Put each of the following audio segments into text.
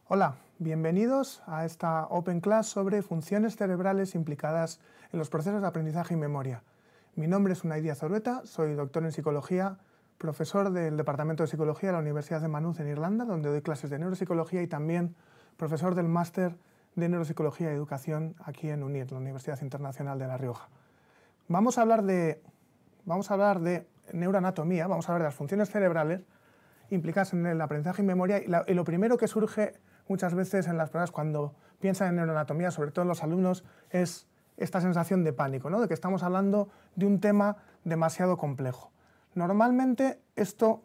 Hola, bienvenidos a esta Open Class sobre funciones cerebrales implicadas en los procesos de aprendizaje y memoria. Mi nombre es Unai Díaz Orueta, soy doctor en psicología, profesor del Departamento de Psicología de la Universidad de Maynooth en Irlanda, donde doy clases de neuropsicología, y también profesor del máster de neuropsicología y educación aquí en UNIR, la Universidad Internacional de La Rioja. Vamos a hablar de neuroanatomía, vamos a hablar de las funciones cerebrales implicadas en el aprendizaje y memoria, y lo primero que surge muchas veces en las pruebas cuando piensan en neuroanatomía, sobre todo en los alumnos, es esta sensación de pánico, ¿no? De que estamos hablando de un tema demasiado complejo. Normalmente esto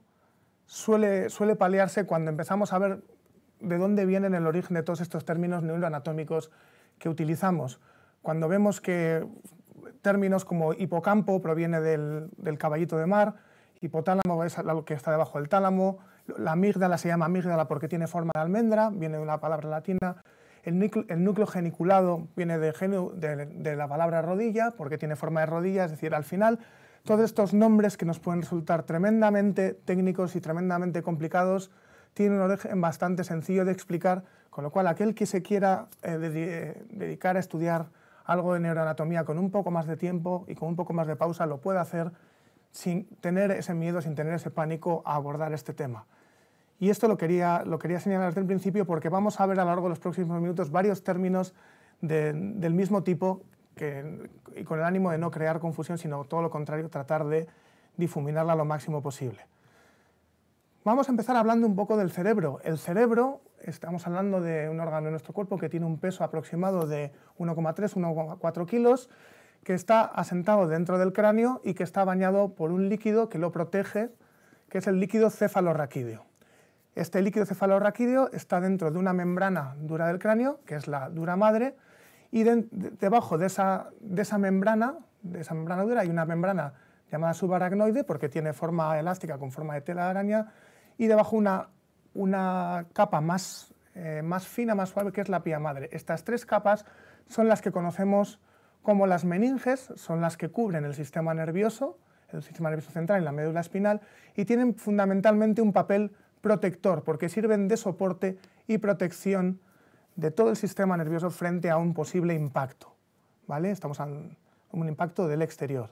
suele paliarse cuando empezamos a ver de dónde vienen el origen de todos estos términos neuroanatómicos que utilizamos. Cuando vemos que términos como hipocampo proviene del caballito de mar, hipotálamo es algo que está debajo del tálamo, la amígdala se llama amígdala porque tiene forma de almendra, viene de una palabra latina, el núcleo geniculado viene de la palabra rodilla porque tiene forma de rodilla, es decir, al final todos estos nombres que nos pueden resultar tremendamente técnicos y tremendamente complicados tienen un origen bastante sencillo de explicar, con lo cual aquel que se quiera dedicar a estudiar algo de neuroanatomía con un poco más de tiempo y con un poco más de pausa lo puede hacer sin tener ese miedo, sin tener ese pánico a abordar este tema. Y esto lo quería señalar desde el principio porque vamos a ver a lo largo de los próximos minutos varios términos del mismo tipo y con el ánimo de no crear confusión, sino todo lo contrario, tratar de difuminarla lo máximo posible. Vamos a empezar hablando un poco del cerebro. El cerebro, estamos hablando de un órgano de nuestro cuerpo que tiene un peso aproximado de 1,3-1,4 kilos, que está asentado dentro del cráneo y que está bañado por un líquido que lo protege, que es el líquido cefalorraquídeo. Este líquido cefalorraquídeo está dentro de una membrana dura del cráneo, que es la dura madre, y debajo de esa membrana dura hay una membrana llamada subaracnoide, porque tiene forma elástica con forma de tela de araña, y debajo una capa más fina, más suave, que es la pía madre. Estas tres capas son las que conocemos como las meninges, son las que cubren el sistema nervioso central y la médula espinal, y tienen fundamentalmente un papel protector, porque sirven de soporte y protección de todo el sistema nervioso frente a un posible impacto, ¿vale? Estamos en un impacto del exterior.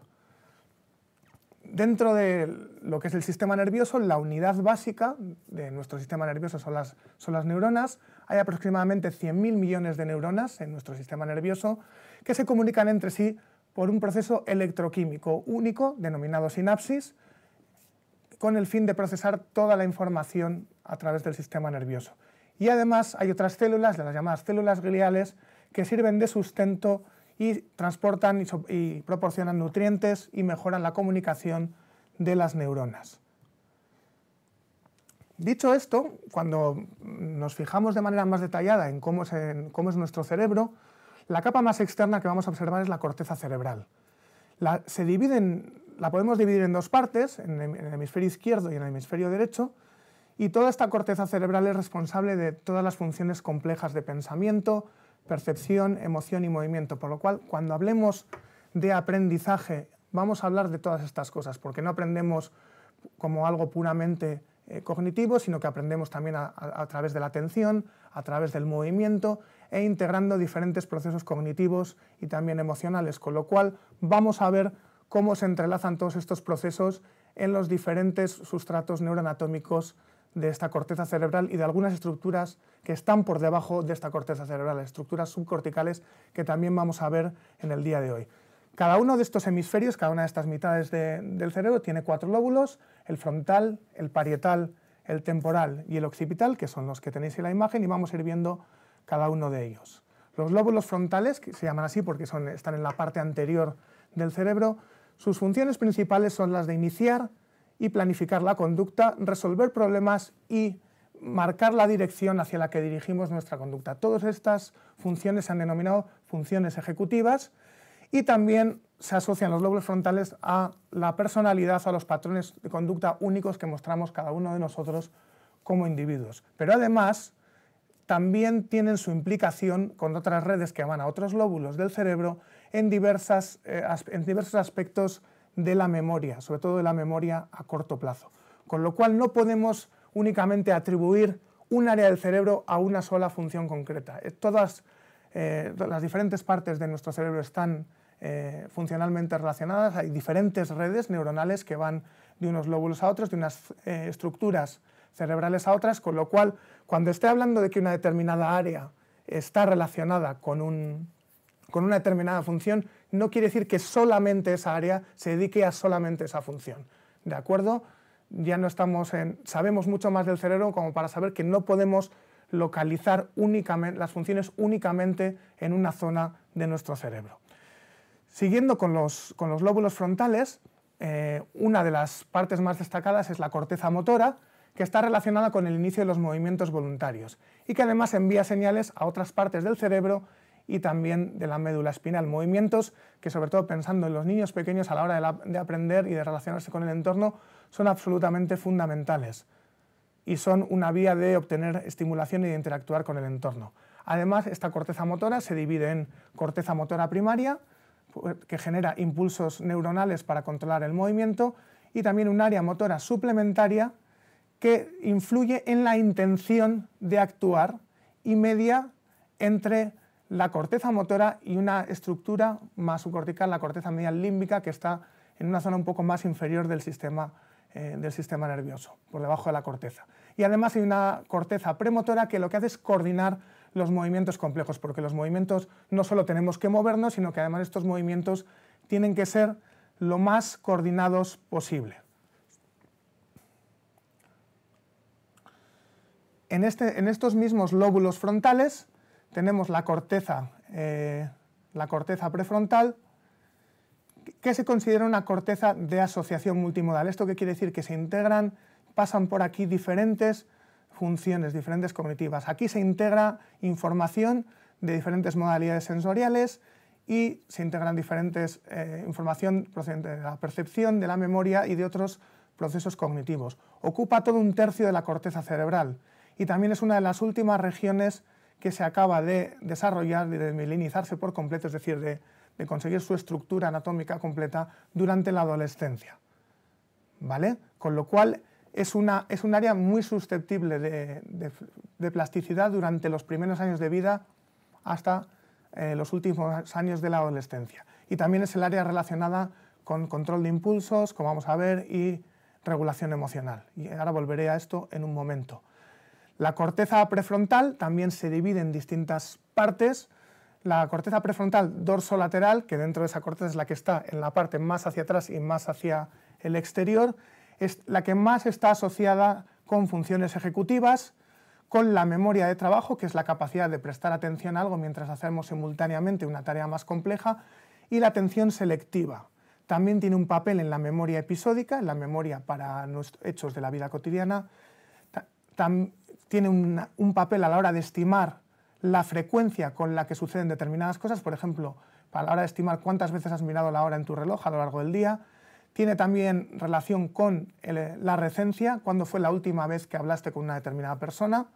Dentro de lo que es el sistema nervioso, la unidad básica de nuestro sistema nervioso son las neuronas. Hay aproximadamente 100.000 millones de neuronas en nuestro sistema nervioso que se comunican entre sí por un proceso electroquímico único denominado sinapsis, con el fin de procesar toda la información a través del sistema nervioso. Y además hay otras células, las llamadas células gliales, que sirven de sustento y transportan y proporcionan nutrientes y mejoran la comunicación de las neuronas. Dicho esto, cuando nos fijamos de manera más detallada en cómo es nuestro cerebro, la capa más externa que vamos a observar es la corteza cerebral. La podemos dividir en dos partes, en el hemisferio izquierdo y en el hemisferio derecho, y toda esta corteza cerebral es responsable de todas las funciones complejas de pensamiento, percepción, emoción y movimiento, por lo cual cuando hablemos de aprendizaje vamos a hablar de todas estas cosas, porque no aprendemos como algo puramente cognitivo, sino que aprendemos también a través de la atención, a través del movimiento e integrando diferentes procesos cognitivos y también emocionales, con lo cual vamos a ver cómo se entrelazan todos estos procesos en los diferentes sustratos neuroanatómicos de esta corteza cerebral y de algunas estructuras que están por debajo de esta corteza cerebral, estructuras subcorticales que también vamos a ver en el día de hoy. Cada uno de estos hemisferios, cada una de estas mitades del cerebro tiene 4 lóbulos, el frontal, el parietal, el temporal y el occipital, que son los que tenéis en la imagen, y vamos a ir viendo cada uno de ellos. Los lóbulos frontales, que se llaman así porque están en la parte anterior del cerebro, sus funciones principales son las de iniciar y planificar la conducta, resolver problemas y marcar la dirección hacia la que dirigimos nuestra conducta. Todas estas funciones se han denominado funciones ejecutivas y también se asocian los lóbulos frontales a la personalidad, a los patrones de conducta únicos que mostramos cada uno de nosotros como individuos. Pero además también tienen su implicación con otras redes que van a otros lóbulos del cerebro en diversos aspectos de la memoria, sobre todo de la memoria a corto plazo. Con lo cual no podemos únicamente atribuir un área del cerebro a una sola función concreta. Todas las diferentes partes de nuestro cerebro están funcionalmente relacionadas, hay diferentes redes neuronales que van de unos lóbulos a otros, de unas estructuras cerebrales a otras, con lo cual, cuando esté hablando de que una determinada área está relacionada con una determinada función, no quiere decir que solamente esa área se dedique a solamente esa función. ¿De acuerdo? Ya no sabemos mucho más del cerebro como para saber que no podemos localizar las funciones únicamente en una zona de nuestro cerebro. Siguiendo con los lóbulos frontales, una de las partes más destacadas es la corteza motora, que está relacionada con el inicio de los movimientos voluntarios y que además envía señales a otras partes del cerebro y también de la médula espinal. Movimientos que, sobre todo pensando en los niños pequeños a la hora de aprender y de relacionarse con el entorno, son absolutamente fundamentales y son una vía de obtener estimulación y de interactuar con el entorno. Además, esta corteza motora se divide en corteza motora primaria, que genera impulsos neuronales para controlar el movimiento, y también un área motora suplementaria que influye en la intención de actuar y media entre la corteza motora y una estructura más subcortical, la corteza medial límbica, que está en una zona un poco más inferior del sistema nervioso, por debajo de la corteza. Y además hay una corteza premotora que lo que hace es coordinar los movimientos complejos, porque los movimientos no solo tenemos que movernos, sino que además estos movimientos tienen que ser lo más coordinados posible. En estos mismos lóbulos frontales tenemos la corteza prefrontal, que se considera una corteza de asociación multimodal. ¿Esto qué quiere decir? Que se integran, pasan por aquí diferentes funciones, diferentes cognitivas. Aquí se integra información de diferentes modalidades sensoriales y se integran diferentes información procedente de la percepción, de la memoria y de otros procesos cognitivos. Ocupa todo un tercio de la corteza cerebral y también es una de las últimas regiones que se acaba de desarrollar, de desmielinizarse por completo, es decir, de conseguir su estructura anatómica completa durante la adolescencia. ¿Vale? Con lo cual es un área muy susceptible de plasticidad durante los primeros años de vida hasta los últimos años de la adolescencia. Y también es el área relacionada con control de impulsos, como vamos a ver, y regulación emocional. Y ahora volveré a esto en un momento. La corteza prefrontal también se divide en distintas partes. La corteza prefrontal dorsolateral, que dentro de esa corteza es la que está en la parte más hacia atrás y más hacia el exterior, es la que más está asociada con funciones ejecutivas, con la memoria de trabajo, que es la capacidad de prestar atención a algo mientras hacemos simultáneamente una tarea más compleja, y la atención selectiva. También tiene un papel en la memoria episódica, en la memoria para los hechos de la vida cotidiana. Tiene un papel a la hora de estimar la frecuencia con la que suceden determinadas cosas, por ejemplo, a la hora de estimar cuántas veces has mirado la hora en tu reloj a lo largo del día. Tiene también relación con la recencia, cuándo fue la última vez que hablaste con una determinada persona.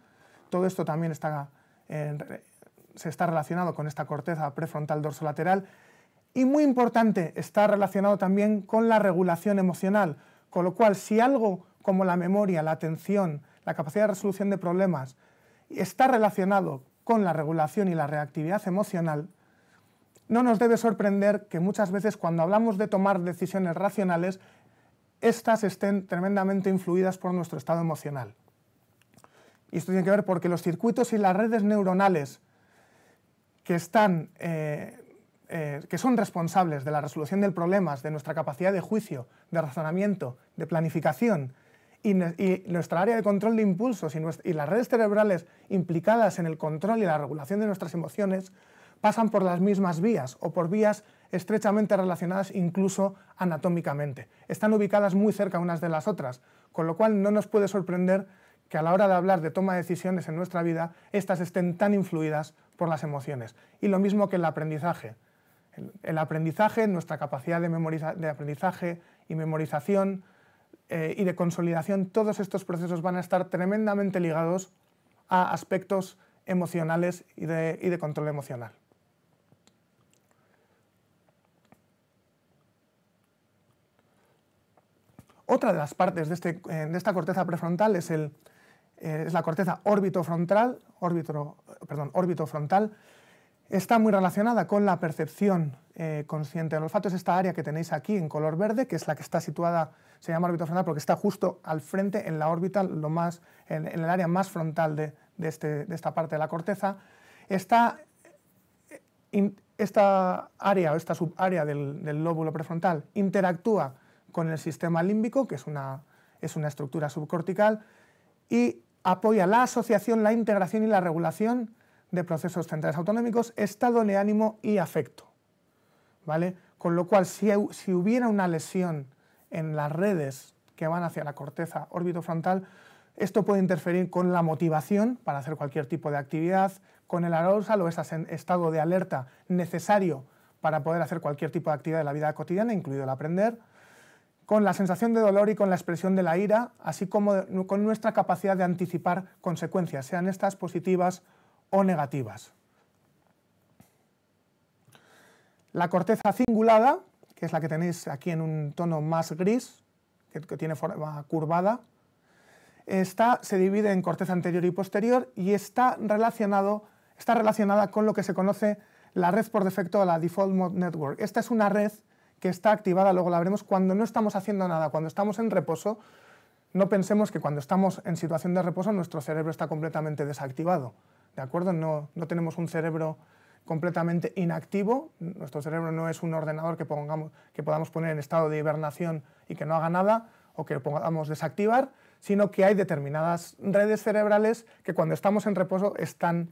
Todo esto también se está relacionado con esta corteza prefrontal dorsolateral. Y muy importante, está relacionado también con la regulación emocional, con lo cual si algo como la memoria, la atención, la capacidad de resolución de problemas está relacionado con la regulación y la reactividad emocional, no nos debe sorprender que muchas veces cuando hablamos de tomar decisiones racionales, éstas estén tremendamente influidas por nuestro estado emocional. Y esto tiene que ver porque los circuitos y las redes neuronales que son responsables de la resolución de problemas, de nuestra capacidad de juicio, de razonamiento, de planificación, y nuestra área de control de impulsos y las redes cerebrales implicadas en el control y la regulación de nuestras emociones pasan por las mismas vías o por vías estrechamente relacionadas incluso anatómicamente. Están ubicadas muy cerca unas de las otras, con lo cual no nos puede sorprender que a la hora de hablar de toma de decisiones en nuestra vida, estas estén tan influidas por las emociones. Y lo mismo que el aprendizaje. El aprendizaje, nuestra capacidad de aprendizaje y memorización, y de consolidación, todos estos procesos van a estar tremendamente ligados a aspectos emocionales y de control emocional. Otra de las partes de esta corteza prefrontal es es la corteza órbitofrontal, está muy relacionada con la percepción consciente del olfato. Es esta área que tenéis aquí en color verde, que es la que está situada, se llama órbitofrontal porque está justo al frente en la órbita, en el área más frontal de esta parte de la corteza. Esta área o esta subárea del lóbulo prefrontal interactúa con el sistema límbico, que es una estructura subcortical, y apoya la asociación, la integración y la regulación de procesos centrales autonómicos, estado de ánimo y afecto, ¿vale? Con lo cual, si hubiera una lesión en las redes que van hacia la corteza órbitofrontal, esto puede interferir con la motivación para hacer cualquier tipo de actividad, con el arousal o ese estado de alerta necesario para poder hacer cualquier tipo de actividad de la vida cotidiana, incluido el aprender, con la sensación de dolor y con la expresión de la ira, así como con nuestra capacidad de anticipar consecuencias, sean estas positivas o negativas. La corteza cingulada, que es la que tenéis aquí en un tono más gris, que tiene forma curvada, se divide en corteza anterior y posterior y está relacionada con lo que se conoce la red por defecto, la Default Mode Network. Esta es una red que está activada, luego la veremos, cuando no estamos haciendo nada, cuando estamos en reposo. No pensemos que cuando estamos en situación de reposo nuestro cerebro está completamente desactivado, ¿de acuerdo? No tenemos un cerebro completamente inactivo, nuestro cerebro no es un ordenador que podamos poner en estado de hibernación y que no haga nada, o que podamos desactivar, sino que hay determinadas redes cerebrales que cuando estamos en reposo están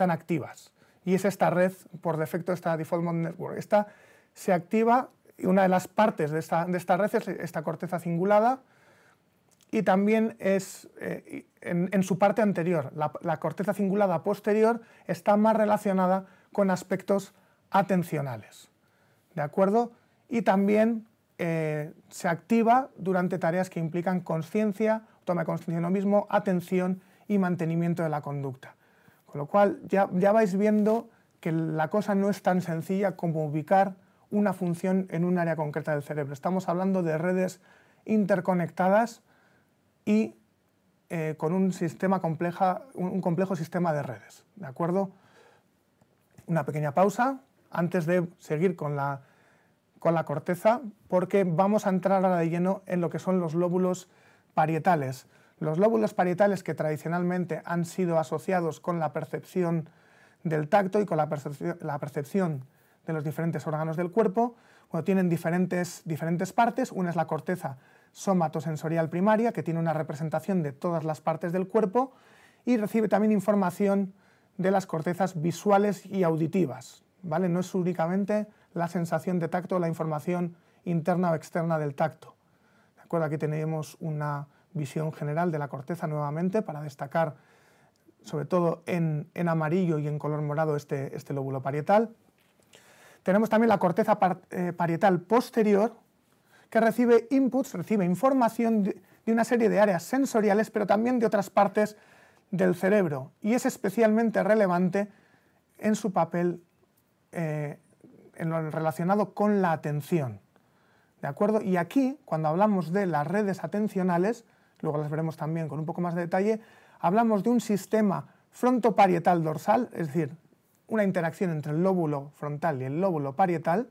activas. Y es esta red, por defecto, esta Default Mode Network. Esta se activa, y una de las partes de esta red es esta corteza cingulada, y también es en su parte anterior. La corteza cingulada posterior está más relacionada con aspectos atencionales, ¿de acuerdo? Y también se activa durante tareas que implican conciencia, toma de conciencia de uno mismo, atención y mantenimiento de la conducta. Con lo cual ya vais viendo que la cosa no es tan sencilla como ubicar una función en un área concreta del cerebro. Estamos hablando de redes interconectadas y con un complejo sistema de redes, ¿de acuerdo? Una pequeña pausa antes de seguir con la corteza, porque vamos a entrar ahora de lleno en lo que son los lóbulos parietales. Los lóbulos parietales, que tradicionalmente han sido asociados con la percepción del tacto y con la percepción de los diferentes órganos del cuerpo, tienen diferentes partes. Una es la corteza somatosensorial primaria, que tiene una representación de todas las partes del cuerpo y recibe también información de las cortezas visuales y auditivas, ¿vale? No es únicamente la sensación de tacto o la información interna o externa del tacto, ¿de acuerdo? Aquí tenemos una visión general de la corteza nuevamente para destacar, sobre todo en amarillo y en color morado, este lóbulo parietal. Tenemos también la corteza parietal posterior, que recibe inputs, recibe información de una serie de áreas sensoriales, pero también de otras partes del cerebro, y es especialmente relevante en su papel en lo relacionado con la atención, ¿de acuerdo? Y aquí, cuando hablamos de las redes atencionales, luego las veremos también con un poco más de detalle, hablamos de un sistema frontoparietal dorsal, es decir, una interacción entre el lóbulo frontal y el lóbulo parietal,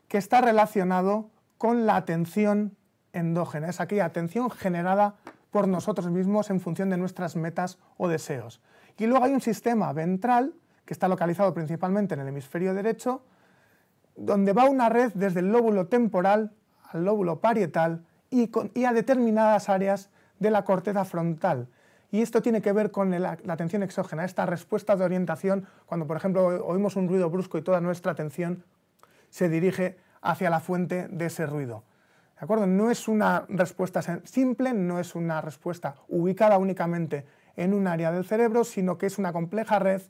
que está relacionado con la atención endógena, es aquella atención generada por nosotros mismos en función de nuestras metas o deseos. Y luego hay un sistema ventral, que está localizado principalmente en el hemisferio derecho, donde va una red desde el lóbulo temporal al lóbulo parietal y a determinadas áreas de la corteza frontal. Y esto tiene que ver con la atención exógena, esta respuesta de orientación cuando, por ejemplo, oímos un ruido brusco y toda nuestra atención se dirige hacia la fuente de ese ruido, ¿de acuerdo? No es una respuesta simple, no es una respuesta ubicada únicamente en un área del cerebro, sino que es una compleja red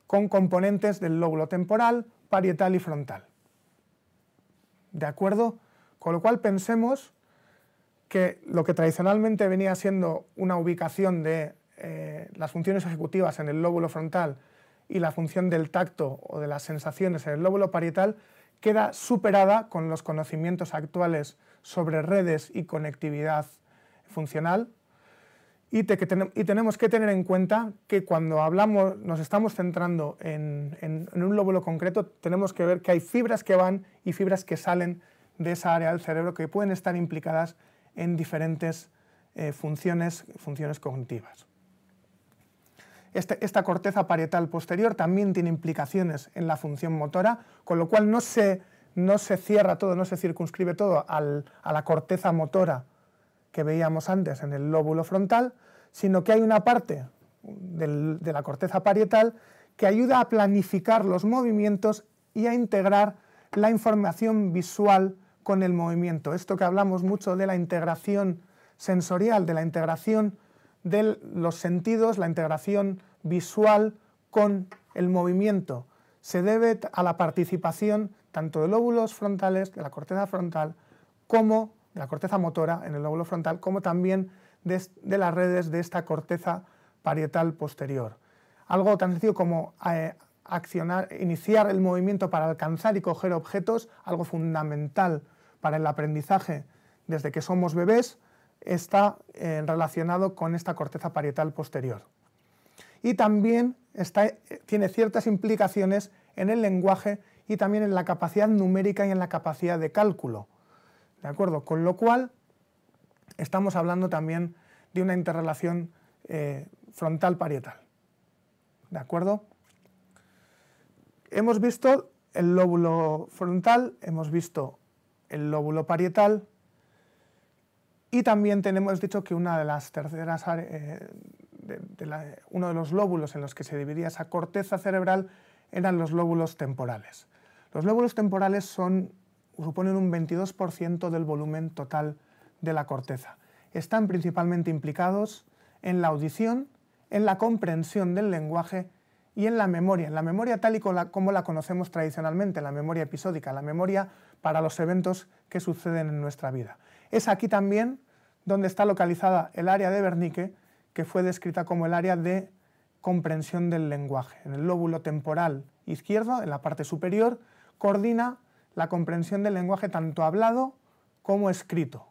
con componentes del lóbulo temporal, parietal y frontal, ¿de acuerdo? Con lo cual pensemos que lo que tradicionalmente venía siendo una ubicación de las funciones ejecutivas en el lóbulo frontal y la función del tacto o de las sensaciones en el lóbulo parietal queda superada con los conocimientos actuales sobre redes y conectividad funcional, Y tenemos que tener en cuenta que cuando hablamos, nos estamos centrando en un lóbulo concreto, tenemos que ver que hay fibras que van y fibras que salen de esa área del cerebro que pueden estar implicadas en diferentes funciones cognitivas. Esta corteza parietal posterior también tiene implicaciones en la función motora, con lo cual no se cierra todo, no se circunscribe todo a la corteza motora que veíamos antes en el lóbulo frontal, sino que hay una parte de la corteza parietal que ayuda a planificar los movimientos y a integrar la información visual con el movimiento. Esto que hablamos mucho de la integración sensorial, de la integración de los sentidos, la integración visual con el movimiento, se debe a la participación tanto de lóbulos frontales, de la corteza frontal, como de la corteza motora en el lóbulo frontal, como también de las redes de esta corteza parietal posterior. Algo tan sencillo como iniciar el movimiento para alcanzar y coger objetos, algo fundamental para el aprendizaje desde que somos bebés, está relacionado con esta corteza parietal posterior. Y también tiene ciertas implicaciones en el lenguaje y también en la capacidad numérica y en la capacidad de cálculo. ¿De acuerdo? Con lo cual, estamos hablando también de una interrelación frontal-parietal. ¿De acuerdo? Hemos visto el lóbulo frontal, hemos visto el lóbulo parietal y también hemos dicho que una de las terceras uno de los lóbulos en los que se dividía esa corteza cerebral eran los lóbulos temporales. Los lóbulos temporales suponen un 22% del volumen total de la corteza. Están principalmente implicados en la audición, en la comprensión del lenguaje y en la memoria tal y como la conocemos tradicionalmente, la memoria episódica, la memoria para los eventos que suceden en nuestra vida. Es aquí también donde está localizada el área de Wernicke, que fue descrita como el área de comprensión del lenguaje. En el lóbulo temporal izquierdo, en la parte superior, coordina la comprensión del lenguaje tanto hablado como escrito,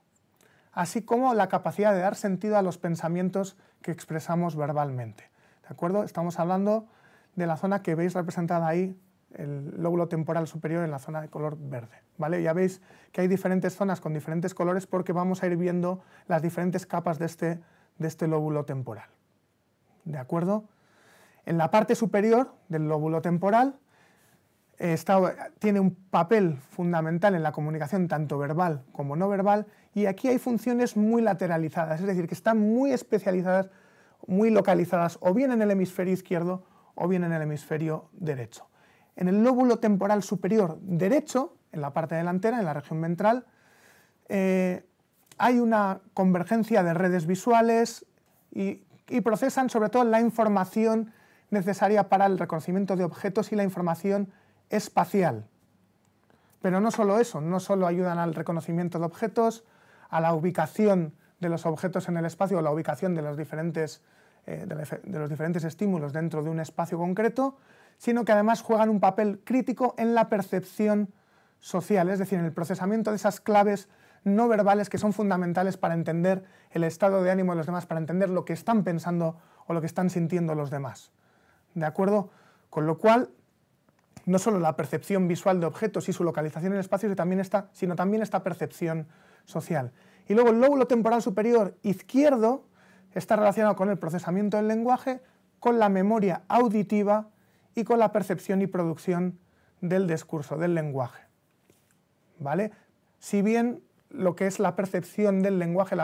así como la capacidad de dar sentido a los pensamientos que expresamos verbalmente. ¿De acuerdo? Estamos hablando de la zona que veis representada ahí, el lóbulo temporal superior en la zona de color verde. ¿Vale? Ya veis que hay diferentes zonas con diferentes colores porque vamos a ir viendo las diferentes capas de este lóbulo temporal. ¿De acuerdo? En la parte superior del lóbulo temporal tiene un papel fundamental en la comunicación tanto verbal como no verbal, y aquí hay funciones muy lateralizadas, es decir, que están muy especializadas, muy localizadas o bien en el hemisferio izquierdo o bien en el hemisferio derecho. En el lóbulo temporal superior derecho, en la parte delantera, en la región ventral, hay una convergencia de redes visuales y procesan sobre todo la información necesaria para el reconocimiento de objetos y la información espacial. Pero no solo eso, no solo ayudan al reconocimiento de objetos, a la ubicación de los objetos en el espacio o la ubicación de los diferentes estímulos dentro de un espacio concreto, sino que además juegan un papel crítico en la percepción social, es decir, en el procesamiento de esas claves no verbales que son fundamentales para entender el estado de ánimo de los demás, para entender lo que están pensando o lo que están sintiendo los demás. ¿De acuerdo? Con lo cual, no solo la percepción visual de objetos y su localización en el espacio, sino también esta percepción social. Y luego el lóbulo temporal superior izquierdo está relacionado con el procesamiento del lenguaje, con la memoria auditiva y con la percepción y producción del discurso, del lenguaje. ¿Vale? Si bien lo que es la percepción del lenguaje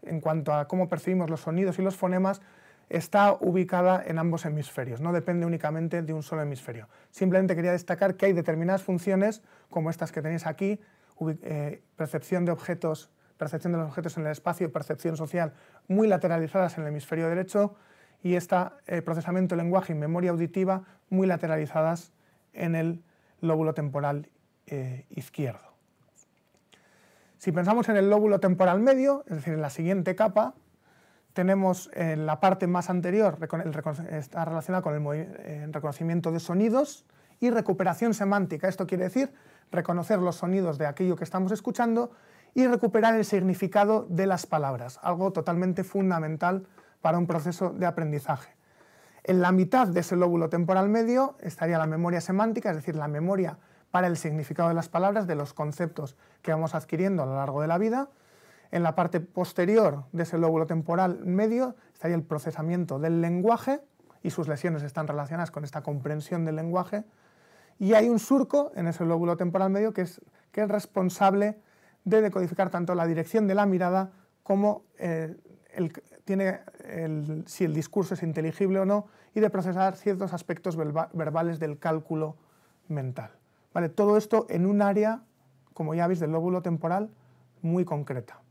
en cuanto a cómo percibimos los sonidos y los fonemas está ubicada en ambos hemisferios, no depende únicamente de un solo hemisferio. Simplemente quería destacar que hay determinadas funciones, como estas que tenéis aquí, percepción de los objetos en el espacio, percepción social, muy lateralizadas en el hemisferio derecho, y procesamiento de lenguaje y memoria auditiva muy lateralizadas en el lóbulo temporal izquierdo. Si pensamos en el lóbulo temporal medio, es decir, en la siguiente capa, tenemos en la parte más anterior, está relacionada con el reconocimiento de sonidos y recuperación semántica. Esto quiere decir reconocer los sonidos de aquello que estamos escuchando y recuperar el significado de las palabras, algo totalmente fundamental para un proceso de aprendizaje. En la mitad de ese lóbulo temporal medio estaría la memoria semántica, es decir, la memoria para el significado de las palabras, de los conceptos que vamos adquiriendo a lo largo de la vida. En la parte posterior de ese lóbulo temporal medio estaría el procesamiento del lenguaje, y sus lesiones están relacionadas con esta comprensión del lenguaje. Y hay un surco en ese lóbulo temporal medio que es responsable de decodificar tanto la dirección de la mirada como si el discurso es inteligible o no, y de procesar ciertos aspectos verbales del cálculo mental. ¿Vale? Todo esto en un área, como ya veis, del lóbulo temporal muy concreta.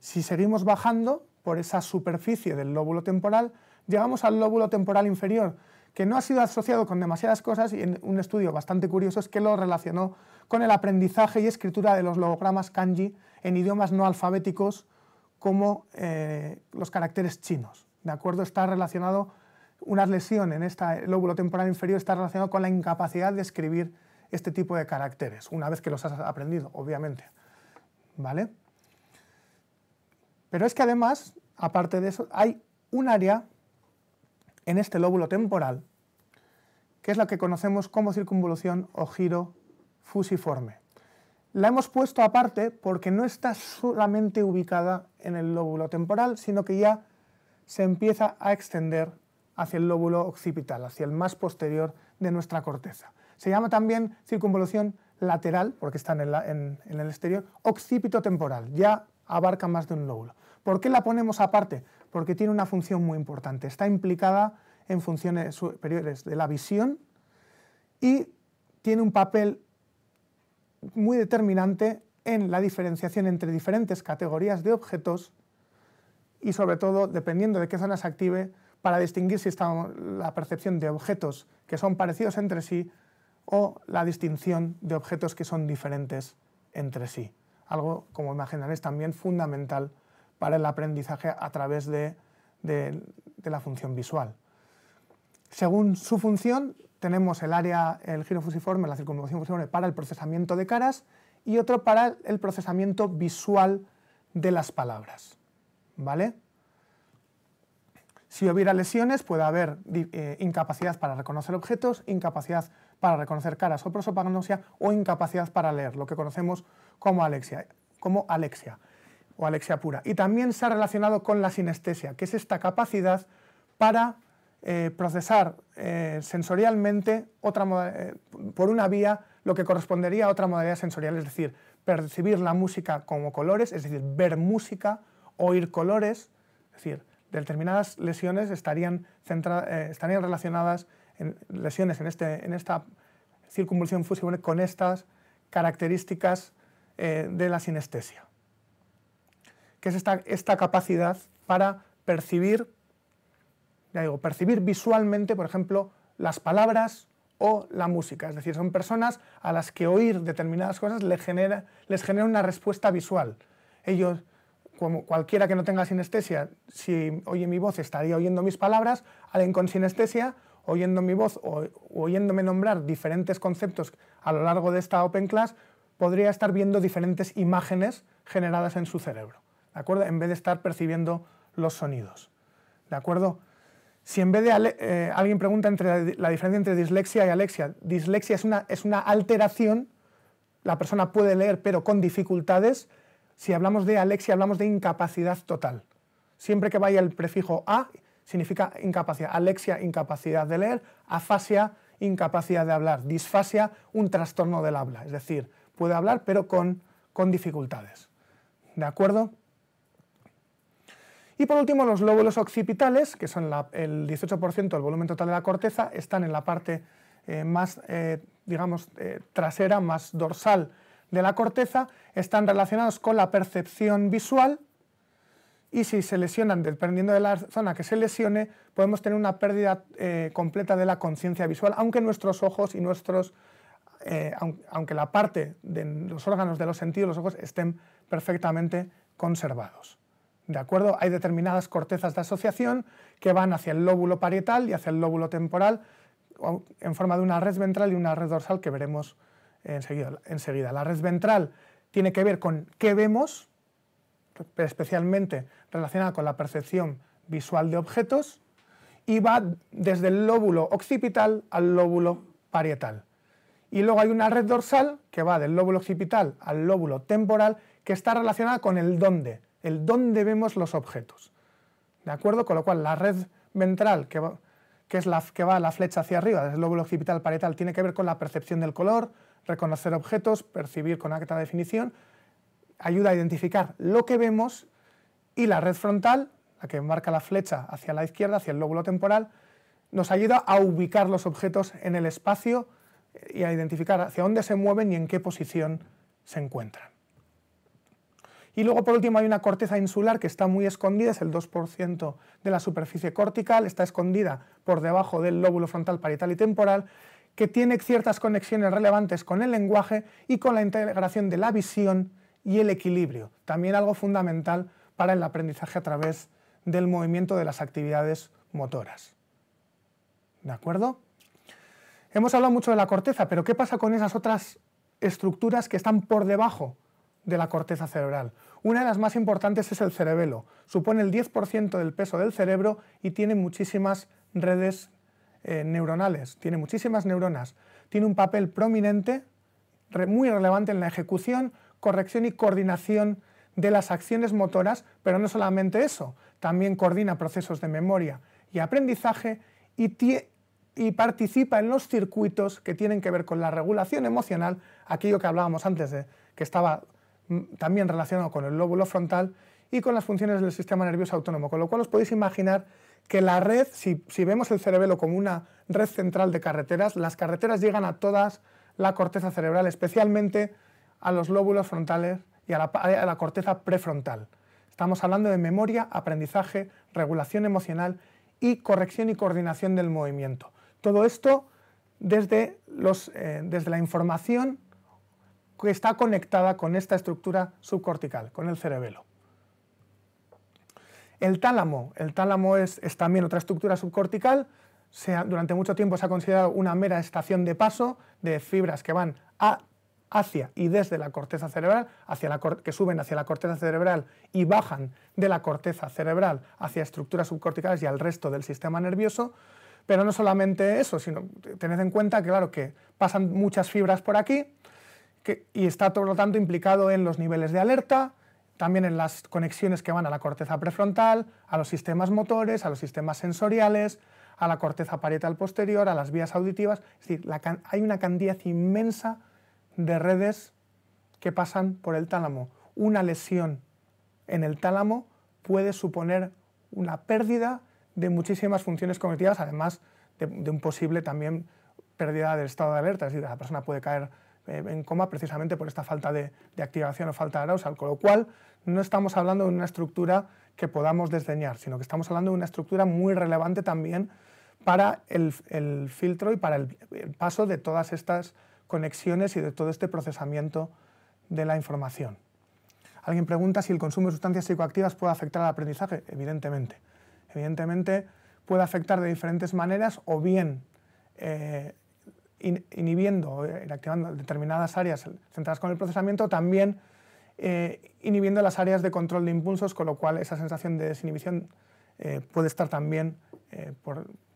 Si seguimos bajando por esa superficie del lóbulo temporal, llegamos al lóbulo temporal inferior, que no ha sido asociado con demasiadas cosas, y en un estudio bastante curioso es que lo relacionó con el aprendizaje y escritura de los logogramas kanji en idiomas no alfabéticos como los caracteres chinos. ¿De acuerdo? Está relacionado, una lesión en este lóbulo temporal inferior está relacionado con la incapacidad de escribir este tipo de caracteres, una vez que los has aprendido, obviamente. ¿Vale? Pero es que además, aparte de eso, hay un área en este lóbulo temporal, que es la que conocemos como circunvolución o giro fusiforme. La hemos puesto aparte porque no está solamente ubicada en el lóbulo temporal, sino que ya se empieza a extender hacia el lóbulo occipital, hacia el más posterior de nuestra corteza. Se llama también circunvolución lateral, porque está en el exterior, occipitotemporal, ya abarca más de un lóbulo. ¿Por qué la ponemos aparte? Porque tiene una función muy importante. Está implicada en funciones superiores de la visión y tiene un papel muy determinante en la diferenciación entre diferentes categorías de objetos y, sobre todo, dependiendo de qué zona se active, para distinguir si está la percepción de objetos que son parecidos entre sí o la distinción de objetos que son diferentes entre sí. Algo, como imaginaréis, también fundamental para el aprendizaje a través de la función visual. Según su función, tenemos el giro fusiforme, la circunvolución fusiforme, para el procesamiento de caras y otro para el procesamiento visual de las palabras. ¿Vale? Si hubiera lesiones, puede haber incapacidad para reconocer objetos, incapacidad para reconocer caras o prosopagnosia, o incapacidad para leer, lo que conocemos como alexia o alexia pura. Y también se ha relacionado con la sinestesia, que es esta capacidad para procesar sensorialmente por una vía lo que correspondería a otra modalidad sensorial, es decir, percibir la música como colores, es decir, ver música, oír colores, es decir, determinadas lesiones estarían relacionadas, lesiones en esta circunvolución fusiforme, con estas características de la sinestesia, que es esta capacidad para percibir, percibir visualmente, por ejemplo, las palabras o la música. Es decir, son personas a las que oír determinadas cosas les genera una respuesta visual. Ellos, como cualquiera que no tenga sinestesia, si oye mi voz estaría oyendo mis palabras. Alguien con sinestesia, oyendo mi voz o oyéndome nombrar diferentes conceptos a lo largo de esta Open Class, podría estar viendo diferentes imágenes generadas en su cerebro, ¿de acuerdo? En vez de estar percibiendo los sonidos, ¿de acuerdo? Si en vez de alguien pregunta la diferencia entre dislexia y alexia, dislexia es una alteración, la persona puede leer pero con dificultades. Si hablamos de alexia, hablamos de incapacidad total. Siempre que vaya el prefijo a, significa incapacidad. Alexia, incapacidad de leer. Afasia, incapacidad de hablar. Disfasia, un trastorno del habla. Es decir, puede hablar pero con dificultades. ¿De acuerdo? Y por último, los lóbulos occipitales, que son el 18% del volumen total de la corteza, están en la parte más, trasera, más dorsal de la corteza, están relacionados con la percepción visual, y si se lesionan, dependiendo de la zona que se lesione, podemos tener una pérdida completa de la conciencia visual, aunque nuestros ojos y aunque la parte de los órganos de los sentidos, los ojos, estén perfectamente conservados. ¿De acuerdo? Hay determinadas cortezas de asociación que van hacia el lóbulo parietal y hacia el lóbulo temporal en forma de una red ventral y una red dorsal que veremos enseguida. La red ventral tiene que ver con qué vemos, especialmente relacionada con la percepción visual de objetos, y va desde el lóbulo occipital al lóbulo parietal. Y luego hay una red dorsal que va del lóbulo occipital al lóbulo temporal, que está relacionada con el dónde vemos los objetos. ¿De acuerdo? Con lo cual la red ventral, que es la que va a la flecha hacia arriba, desde el lóbulo occipital parietal, tiene que ver con la percepción del color, reconocer objetos, percibir con alta definición, ayuda a identificar lo que vemos, y la red frontal, la que marca la flecha hacia la izquierda, hacia el lóbulo temporal, nos ayuda a ubicar los objetos en el espacio y a identificar hacia dónde se mueven y en qué posición se encuentran. Y luego, por último, hay una corteza insular que está muy escondida, es el 2% de la superficie cortical, está escondida por debajo del lóbulo frontal, parietal y temporal, que tiene ciertas conexiones relevantes con el lenguaje y con la integración de la visión y el equilibrio, también algo fundamental para el aprendizaje a través del movimiento de las actividades motoras. ¿De acuerdo? Hemos hablado mucho de la corteza, pero ¿qué pasa con esas otras estructuras que están por debajo de la corteza cerebral? Una de las más importantes es el cerebelo. Supone el 10% del peso del cerebro y tiene muchísimas redes neuronales, tiene muchísimas neuronas. Tiene un papel prominente, muy relevante en la ejecución, corrección y coordinación de las acciones motoras, pero no solamente eso, también coordina procesos de memoria y aprendizaje y participa en los circuitos que tienen que ver con la regulación emocional, aquello que hablábamos antes de que estaba también relacionado con el lóbulo frontal y con las funciones del sistema nervioso autónomo, con lo cual os podéis imaginar que la red, si vemos el cerebelo como una red central de carreteras, las carreteras llegan a toda la corteza cerebral, especialmente a los lóbulos frontales y a la corteza prefrontal. Estamos hablando de memoria, aprendizaje, regulación emocional y corrección y coordinación del movimiento. Todo esto desde la información que está conectada con esta estructura subcortical, con el cerebelo. El tálamo es también otra estructura subcortical. Durante mucho tiempo se ha considerado una mera estación de paso de fibras que van hacia y desde la corteza cerebral, que suben hacia la corteza cerebral y bajan de la corteza cerebral hacia estructuras subcorticales y al resto del sistema nervioso. Pero no solamente eso, sino tened en cuenta que, claro, que pasan muchas fibras por aquí y está, por lo tanto, implicado en los niveles de alerta, también en las conexiones que van a la corteza prefrontal, a los sistemas motores, a los sistemas sensoriales, a la corteza parietal posterior, a las vías auditivas. Es decir, hay una cantidad inmensa de redes que pasan por el tálamo. Una lesión en el tálamo puede suponer una pérdida de muchísimas funciones cognitivas, además de un posible también pérdida del estado de alerta, es decir, la persona puede caer en coma precisamente por esta falta de activación o falta de arousal, con lo cual no estamos hablando de una estructura que podamos desdeñar, sino que estamos hablando de una estructura muy relevante también para el filtro y para el paso de todas estas conexiones y de todo este procesamiento de la información. Alguien pregunta si el consumo de sustancias psicoactivas puede afectar al aprendizaje. Evidentemente. Evidentemente puede afectar de diferentes maneras, o bien inhibiendo o inactivando determinadas áreas centradas con el procesamiento, también inhibiendo las áreas de control de impulsos, con lo cual esa sensación de desinhibición puede estar también,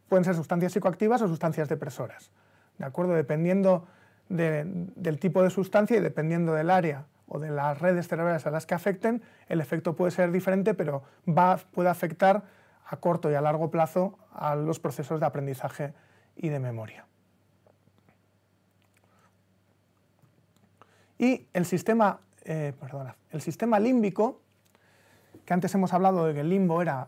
pueden ser sustancias psicoactivas o sustancias depresoras, ¿de acuerdo? Dependiendo del tipo de sustancia y dependiendo del área o de las redes cerebrales a las que afecten, el efecto puede ser diferente, pero puede afectar a corto y a largo plazo a los procesos de aprendizaje y de memoria. Y el sistema límbico, que antes hemos hablado de que el limbo era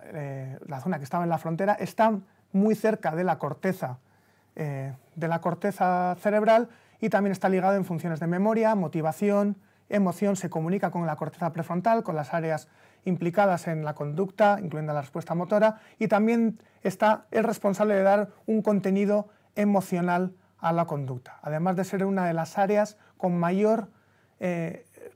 la zona que estaba en la frontera, está muy cerca de la corteza cerebral y también está ligado en funciones de memoria, motivación, emoción, se comunica con la corteza prefrontal, con las áreas implicadas en la conducta, incluyendo la respuesta motora, y también es responsable de dar un contenido emocional a la conducta, además de ser una de las áreas con mayor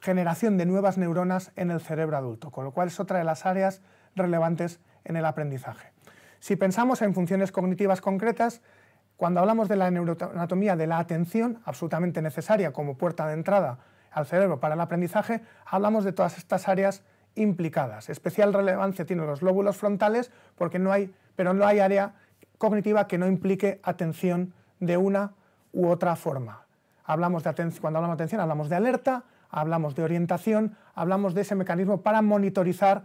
generación de nuevas neuronas en el cerebro adulto, con lo cual es otra de las áreas relevantes en el aprendizaje. Si pensamos en funciones cognitivas concretas, cuando hablamos de la neuroanatomía de la atención, absolutamente necesaria como puerta de entrada al cerebro para el aprendizaje, hablamos de todas estas áreas implicadas. Especial relevancia tienen los lóbulos frontales, pero no hay área cognitiva que no implique atención de una u otra forma. Cuando hablamos de atención hablamos de alerta, hablamos de orientación, hablamos de ese mecanismo para monitorizar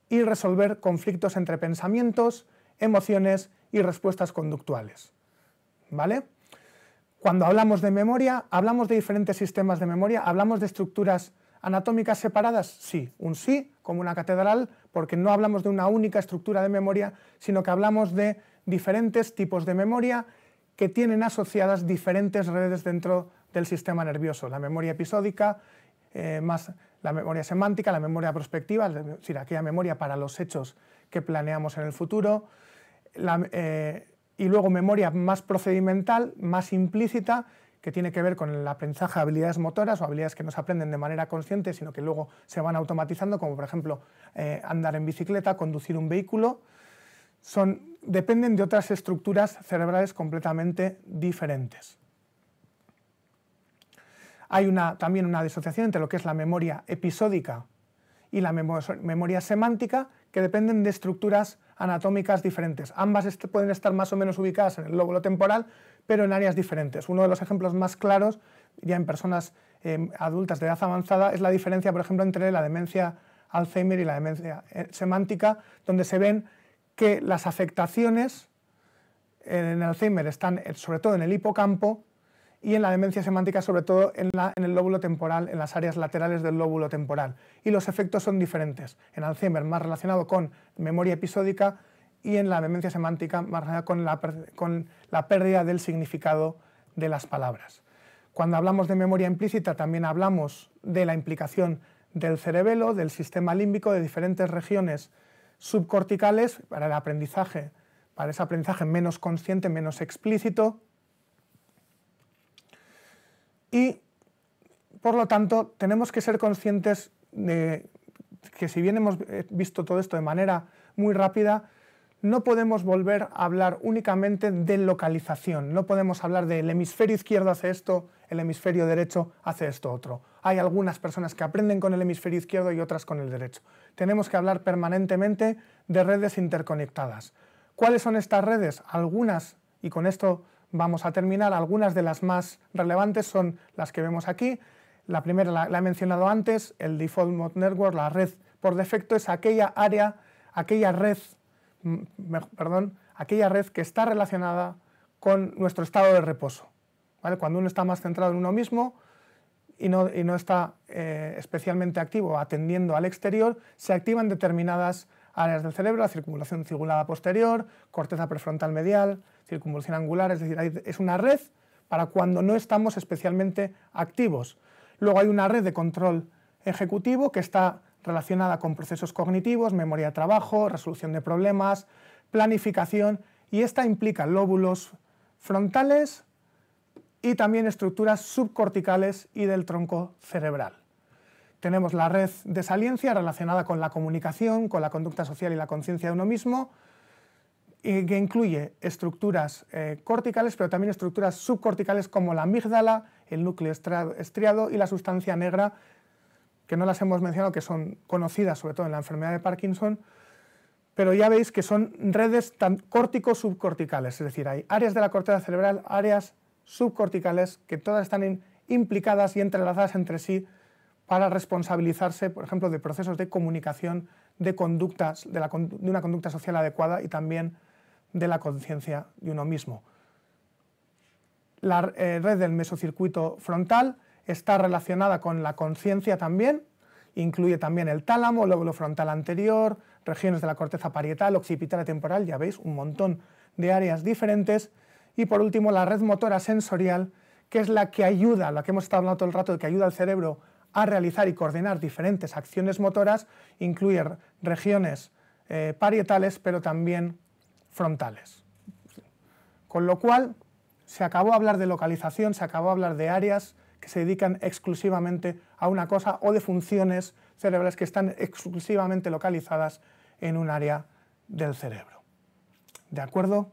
y resolver conflictos entre pensamientos, emociones y respuestas conductuales. ¿Vale? Cuando hablamos de memoria, hablamos de diferentes sistemas de memoria, hablamos de estructuras anatómicas separadas, sí, como una catedral, porque no hablamos de una única estructura de memoria, sino que hablamos de diferentes tipos de memoria que tienen asociadas diferentes redes dentro del sistema nervioso. La memoria episódica, más la memoria semántica, la memoria prospectiva, es decir, aquella memoria para los hechos que planeamos en el futuro, y luego memoria más procedimental, más implícita, que tiene que ver con el aprendizaje de habilidades motoras o habilidades que no se aprenden de manera consciente, sino que luego se van automatizando, como por ejemplo andar en bicicleta, conducir un vehículo. Dependen de otras estructuras cerebrales completamente diferentes. Hay también una disociación entre lo que es la memoria episódica y la memoria semántica, que dependen de estructuras anatómicas diferentes. Ambas pueden estar más o menos ubicadas en el lóbulo temporal, pero en áreas diferentes. Uno de los ejemplos más claros, ya en personas adultas de edad avanzada, es la diferencia, por ejemplo, entre la demencia Alzheimer y la demencia semántica, donde se ven que las afectaciones en Alzheimer están sobre todo en el hipocampo y en la demencia semántica sobre todo en el lóbulo temporal, en las áreas laterales del lóbulo temporal. Y los efectos son diferentes. En Alzheimer más relacionado con memoria episódica y en la demencia semántica más relacionado con la pérdida del significado de las palabras. Cuando hablamos de memoria implícita también hablamos de la implicación del cerebelo, del sistema límbico, de diferentes regiones subcorticales para el aprendizaje, para ese aprendizaje menos consciente, menos explícito. Y, por lo tanto, tenemos que ser conscientes de que si bien hemos visto todo esto de manera muy rápida, no podemos volver a hablar únicamente de localización, no podemos hablar de el hemisferio izquierdo hace esto, el hemisferio derecho hace esto otro. Hay algunas personas que aprenden con el hemisferio izquierdo y otras con el derecho. Tenemos que hablar permanentemente de redes interconectadas. ¿Cuáles son estas redes? Algunas, y con esto vamos a terminar, algunas de las más relevantes son las que vemos aquí. La primera la he mencionado antes, el Default Mode Network, la red por defecto, es aquella red que está relacionada con nuestro estado de reposo. ¿Vale? Cuando uno está más centrado en uno mismo y no está especialmente activo atendiendo al exterior, se activan determinadas áreas del cerebro, la circunvalación cingulada posterior, corteza prefrontal medial, circunvolución angular, es decir, es una red para cuando no estamos especialmente activos. Luego hay una red de control ejecutivo que está relacionada con procesos cognitivos, memoria de trabajo, resolución de problemas, planificación, y esta implica lóbulos frontales y también estructuras subcorticales y del tronco cerebral. Tenemos la red de saliencia relacionada con la comunicación, con la conducta social y la conciencia de uno mismo, y que incluye estructuras corticales, pero también estructuras subcorticales como la amígdala, el núcleo estriado y la sustancia negra, que no las hemos mencionado, que son conocidas sobre todo en la enfermedad de Parkinson, pero ya veis que son redes córtico-subcorticales, es decir, hay áreas de la corteza cerebral, áreas subcorticales que todas están implicadas y entrelazadas entre sí para responsabilizarse, por ejemplo, de procesos de comunicación, de conductas, de una conducta social adecuada y también de la conciencia de uno mismo. La red del mesocircuito frontal está relacionada con la conciencia también, incluye también el tálamo, lóbulo frontal anterior, regiones de la corteza parietal, occipital y temporal, ya veis, un montón de áreas diferentes. Y por último, la red motora sensorial, que es la que ayuda, la que hemos estado hablando todo el rato, de que ayuda al cerebro a realizar y coordinar diferentes acciones motoras, incluye regiones parietales, pero también frontales. Con lo cual, se acabó de hablar de localización, se acabó de hablar de áreas que se dedican exclusivamente a una cosa o de funciones cerebrales que están exclusivamente localizadas en un área del cerebro. ¿De acuerdo?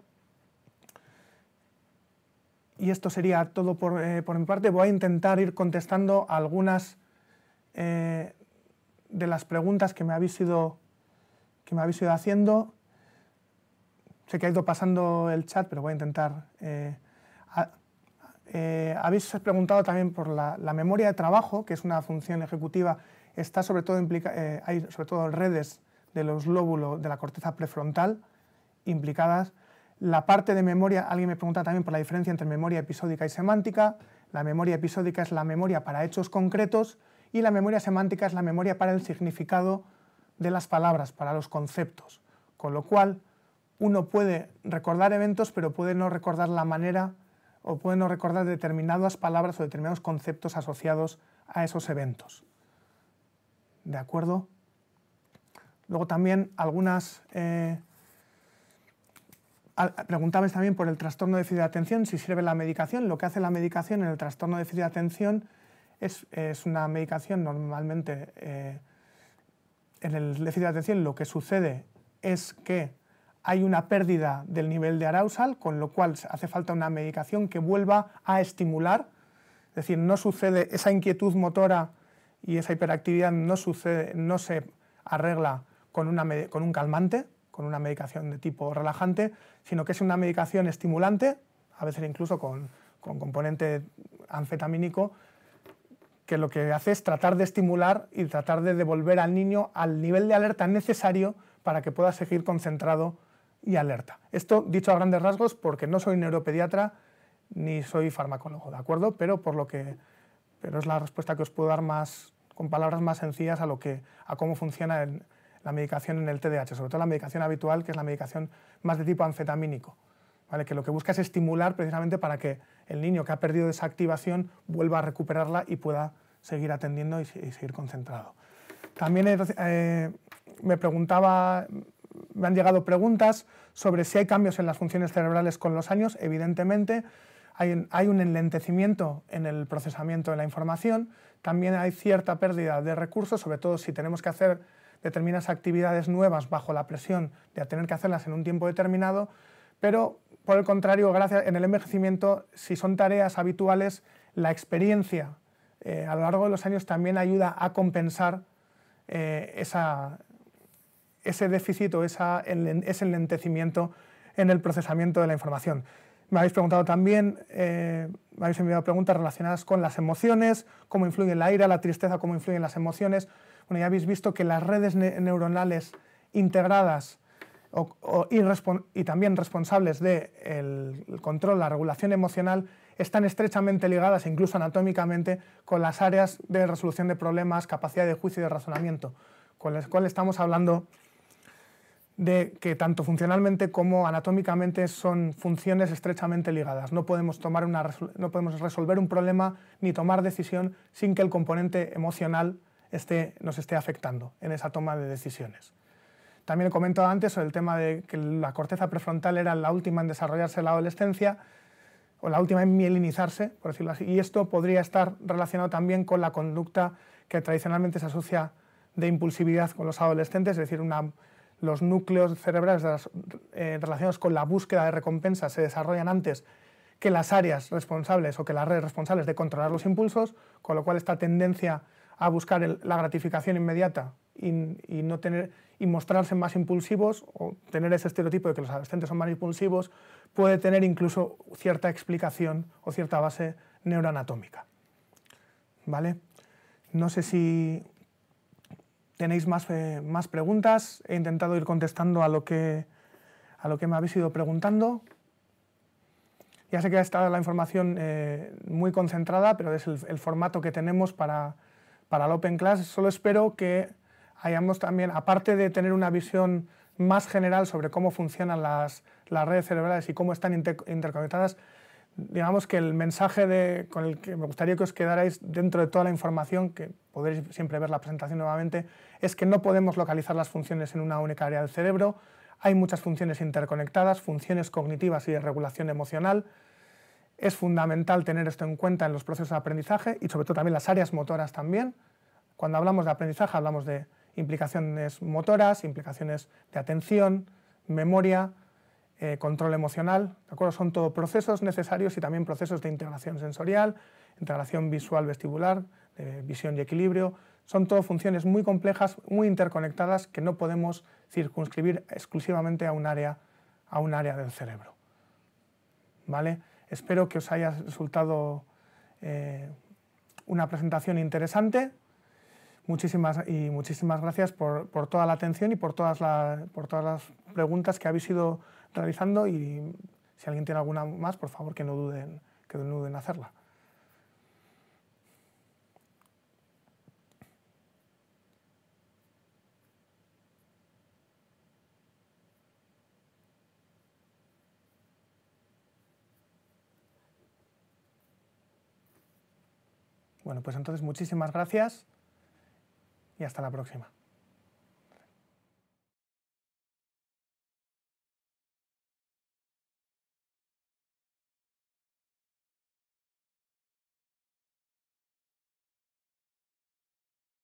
Y esto sería todo por mi parte. Voy a intentar ir contestando algunas de las preguntas que me habéis ido haciendo. Sé que ha ido pasando el chat, pero voy a intentar. Habéis preguntado también por la memoria de trabajo, que es una función ejecutiva. Está sobre todo hay sobre todo redes de los lóbulos de la corteza prefrontal implicadas. La parte de memoria, alguien me pregunta también por la diferencia entre memoria episódica y semántica. La memoria episódica es la memoria para hechos concretos y la memoria semántica es la memoria para el significado de las palabras, para los conceptos. Con lo cual, uno puede recordar eventos, pero puede no recordar la manera o puede no recordar determinadas palabras o determinados conceptos asociados a esos eventos. ¿De acuerdo? Luego también algunas... preguntabais también por el trastorno de déficit de atención, si sirve la medicación. Lo que hace la medicación en el trastorno de déficit de atención es una medicación normalmente en el déficit de atención. Lo que sucede es que hay una pérdida del nivel de arousal, con lo cual hace falta una medicación que vuelva a estimular. Es decir, no sucede esa inquietud motora y esa hiperactividad no se arregla con un calmante, con una medicación de tipo relajante, sino que es una medicación estimulante, a veces incluso con componente anfetamínico, que lo que hace es tratar de estimular y tratar de devolver al niño al nivel de alerta necesario para que pueda seguir concentrado y alerta. Esto dicho a grandes rasgos porque no soy neuropediatra ni soy farmacólogo, ¿de acuerdo? Pero es la respuesta que os puedo dar con palabras más sencillas a cómo funciona la medicación en el TDAH, sobre todo la medicación habitual, que es la medicación más de tipo anfetamínico, ¿vale? Que lo que busca es estimular precisamente para que el niño que ha perdido esa activación vuelva a recuperarla y pueda seguir atendiendo y seguir concentrado. También me han llegado preguntas sobre si hay cambios en las funciones cerebrales con los años. Evidentemente hay un enlentecimiento en el procesamiento de la información, también hay cierta pérdida de recursos, sobre todo si tenemos que hacer determinadas actividades nuevas bajo la presión de tener que hacerlas en un tiempo determinado, pero por el contrario, en el envejecimiento, si son tareas habituales, la experiencia a lo largo de los años también ayuda a compensar ese déficit o ese enlentecimiento en el procesamiento de la información. Me habéis preguntado también, me habéis enviado preguntas relacionadas con las emociones, cómo influyen la ira, la tristeza, cómo influyen las emociones. Bueno, ya habéis visto que las redes neuronales integradas y también responsables del control, la regulación emocional, están estrechamente ligadas, incluso anatómicamente, con las áreas de resolución de problemas, capacidad de juicio y de razonamiento, con las cuales estamos hablando de que tanto funcionalmente como anatómicamente son funciones estrechamente ligadas. No podemos resolver un problema ni tomar decisión sin que el componente emocional nos esté afectando en esa toma de decisiones. También he comentado antes sobre el tema de que la corteza prefrontal era la última en desarrollarse en la adolescencia, o la última en mielinizarse, por decirlo así, y esto podría estar relacionado también con la conducta que tradicionalmente se asocia de impulsividad con los adolescentes, es decir, los núcleos cerebrales relacionados con la búsqueda de recompensa se desarrollan antes que las áreas responsables o que las redes responsables de controlar los impulsos, con lo cual esta tendencia a buscar la gratificación inmediata y mostrarse más impulsivos o tener ese estereotipo de que los adolescentes son más impulsivos puede tener incluso cierta explicación o cierta base neuroanatómica. ¿Vale? No sé si tenéis más preguntas. He intentado ir contestando a lo que me habéis ido preguntando. Ya sé que está la información muy concentrada, pero es el formato que tenemos para el Open Class. Solo espero que hayamos también, aparte de tener una visión más general sobre cómo funcionan las redes cerebrales y cómo están interconectadas, digamos que el mensaje con el que me gustaría que os quedarais dentro de toda la información, que podréis siempre ver la presentación nuevamente, es que no podemos localizar las funciones en una única área del cerebro. Hay muchas funciones interconectadas, funciones cognitivas y de regulación emocional. Es fundamental tener esto en cuenta en los procesos de aprendizaje y sobre todo también las áreas motoras también. Cuando hablamos de aprendizaje hablamos de implicaciones motoras, implicaciones de atención, memoria, control emocional, ¿de acuerdo? Son todo procesos necesarios y también procesos de integración sensorial, integración visual vestibular, visión y equilibrio. Son todo funciones muy complejas, muy interconectadas, que no podemos circunscribir exclusivamente a un área del cerebro. ¿Vale? Espero que os haya resultado una presentación interesante. Muchísimas gracias por toda la atención y por todas las preguntas que habéis ido realizando, y si alguien tiene alguna más, por favor, que no duden en hacerla. Bueno, pues entonces muchísimas gracias y hasta la próxima.